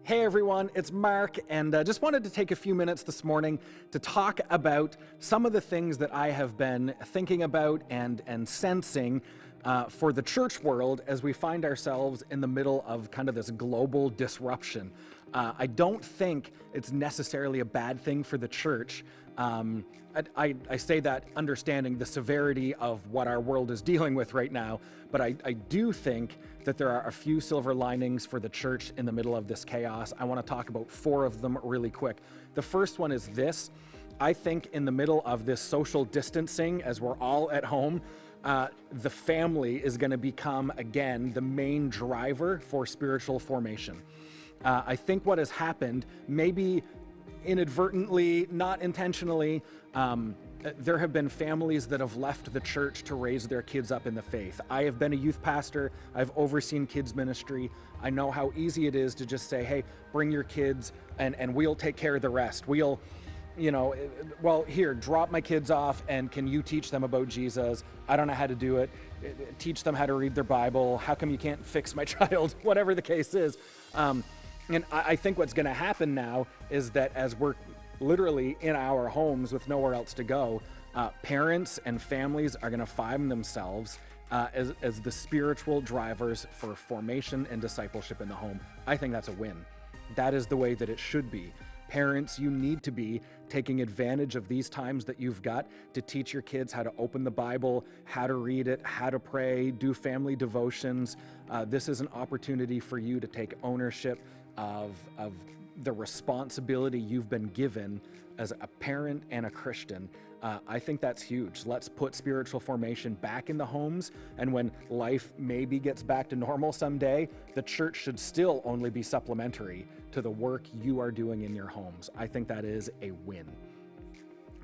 Hey everyone, it's Mark, and just wanted to take a few minutes this morning to talk about some of the things that I have been thinking about and sensing for the church world as we find ourselves in the middle of kind of this global disruption. I don't think it's necessarily a bad thing for the church. I say that understanding the severity of what our world is dealing with right now, but I do think that there are a few silver linings for the church in the middle of this chaos. I want to talk about 4 of them really quick. The first one is this. I think in the middle of this social distancing, as we're all at home, the family is going to become, again, the main driver for spiritual formation. I think what has happened, maybe inadvertently, not intentionally, there have been families that have left the church to raise their kids up in the faith. I have been a youth pastor. I've overseen kids ministry. I know how easy it is to just say, hey, bring your kids and we'll take care of the rest. We'll, here, drop my kids off and can you teach them about Jesus? I don't know how to do it. Teach them how to read their Bible. How come you can't fix my child? Whatever the case is. And I think what's going to happen now is that as we're literally in our homes with nowhere else to go, parents and families are going to find themselves as the spiritual drivers for formation and discipleship in the home. I think that's a win. That is the way that it should be. Parents, you need to be taking advantage of these times that you've got to teach your kids how to open the Bible, how to read it, how to pray, do family devotions. This is an opportunity for you to take ownership of the responsibility you've been given as a parent and a Christian. I think that's huge. Let's put spiritual formation back in the homes, and when life maybe gets back to normal someday, the church should still only be supplementary to the work you are doing in your homes. I think that is a win.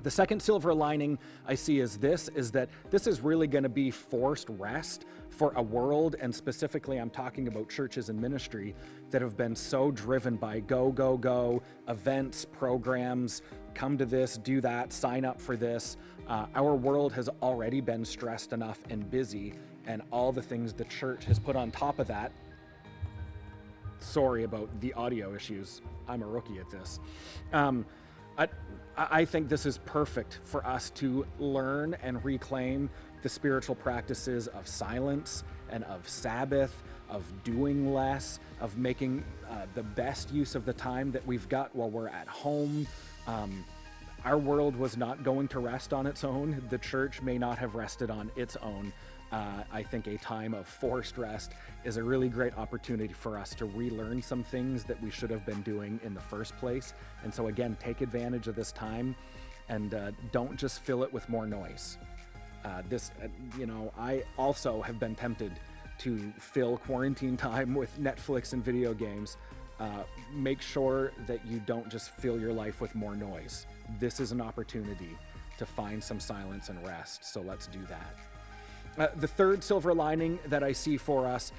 The second silver lining I see is that this is really going to be forced rest for a world, and specifically I'm talking about churches and ministry that have been so driven by go, events, programs, come to this, do that, sign up for this. Our world has already been stressed enough and busy, and all the things the church has put on top of that. Sorry about the audio issues. I'm a rookie at this. I think this is perfect for us to learn and reclaim the spiritual practices of silence and of Sabbath, of doing less, of making the best use of the time that we've got while we're at home. Our world was not going to rest on its own. The church may not have rested on its own. I think a time of forced rest is a really great opportunity for us to relearn some things that we should have been doing in the first place. And so again, take advantage of this time and don't just fill it with more noise. I also have been tempted to fill quarantine time with Netflix and video games. Make sure that you don't just fill your life with more noise. This is an opportunity to find some silence and rest, so let's do that. The third silver lining that I see for us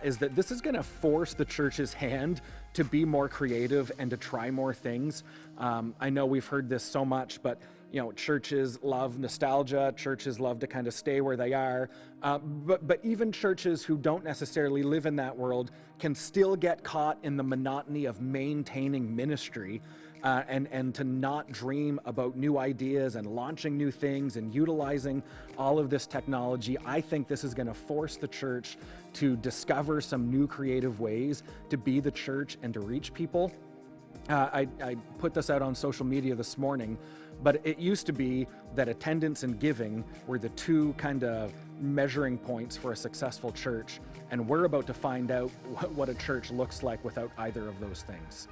is that this is going to force the church's hand to be more creative and to try more things. I know we've heard this so much, but churches love nostalgia. Churches love to kind of stay where they are. But even churches who don't necessarily live in that world can still get caught in the monotony of maintaining ministry and to not dream about new ideas and launching new things and utilizing all of this technology. I think this is going to force the church to discover some new creative ways to be the church and to reach people. I put this out on social media this morning, but it used to be that attendance and giving were the 2 kind of measuring points for a successful church, and we're about to find out what a church looks like without either of those things.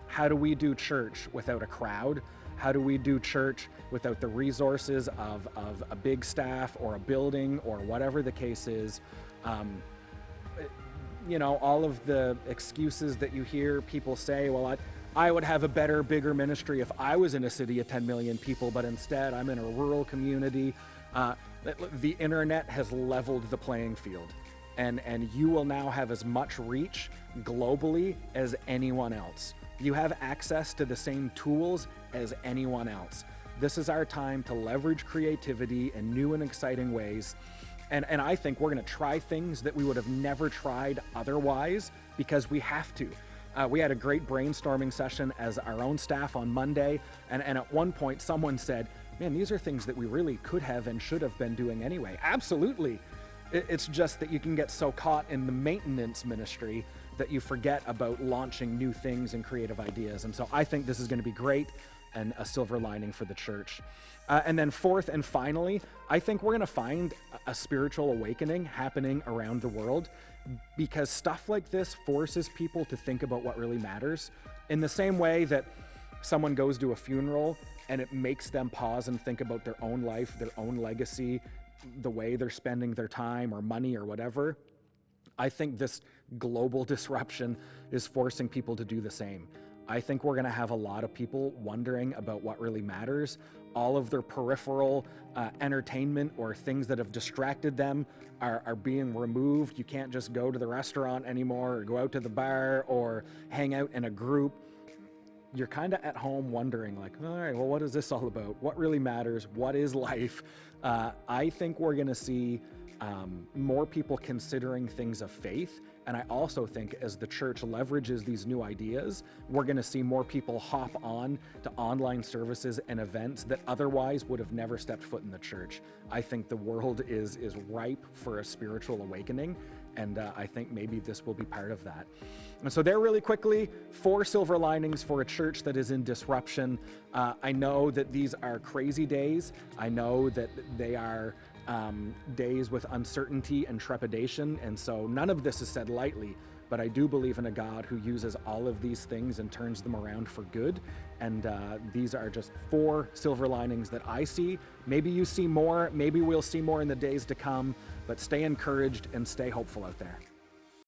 How do we do church without a crowd? How do we do church without the resources of a big staff or a building or whatever the case is? All of the excuses that you hear people say, well, I would have a better, bigger ministry if I was in a city of 10 million people, but instead I'm in a rural community. The internet has leveled the playing field, and you will now have as much reach globally as anyone else. You have access to the same tools as anyone else. This is our time to leverage creativity in new and exciting ways. And I think we're going to try things that we would have never tried otherwise because we have to. We had a great brainstorming session as our own staff on Monday, and at one point someone said, man, these are things that we really could have and should have been doing anyway. Absolutely. It's just that you can get so caught in the maintenance ministry that you forget about launching new things and creative ideas. And so I think this is going to be great and a silver lining for the church. And then fourth and finally, I think we're going to find a spiritual awakening happening around the world, because stuff like this forces people to think about what really matters. In the same way that someone goes to a funeral and it makes them pause and think about their own life, their own legacy, the way they're spending their time or money or whatever, I think this global disruption is forcing people to do the same. I think we're going to have a lot of people wondering about what really matters. All of their peripheral entertainment or things that have distracted them are being removed. You can't just go to the restaurant anymore or go out to the bar or hang out in a group. You're kind of at home wondering, like, all right, well, what is this all about? What really matters? What is life? I think we're going to see more people considering things of faith. And I also think as the church leverages these new ideas, we're going to see more people hop on to online services and events that otherwise would have never stepped foot in the church. I think the world is ripe for a spiritual awakening, and I think maybe this will be part of that. And so there, really quickly, 4 silver linings for a church that is in disruption. I know that these are crazy days. I know that they are days with uncertainty and trepidation, and so none of this is said lightly, but I do believe in a God who uses all of these things and turns them around for good, and these are just 4 silver linings that I see. Maybe you see more, maybe we'll see more in the days to come, but stay encouraged and stay hopeful out there.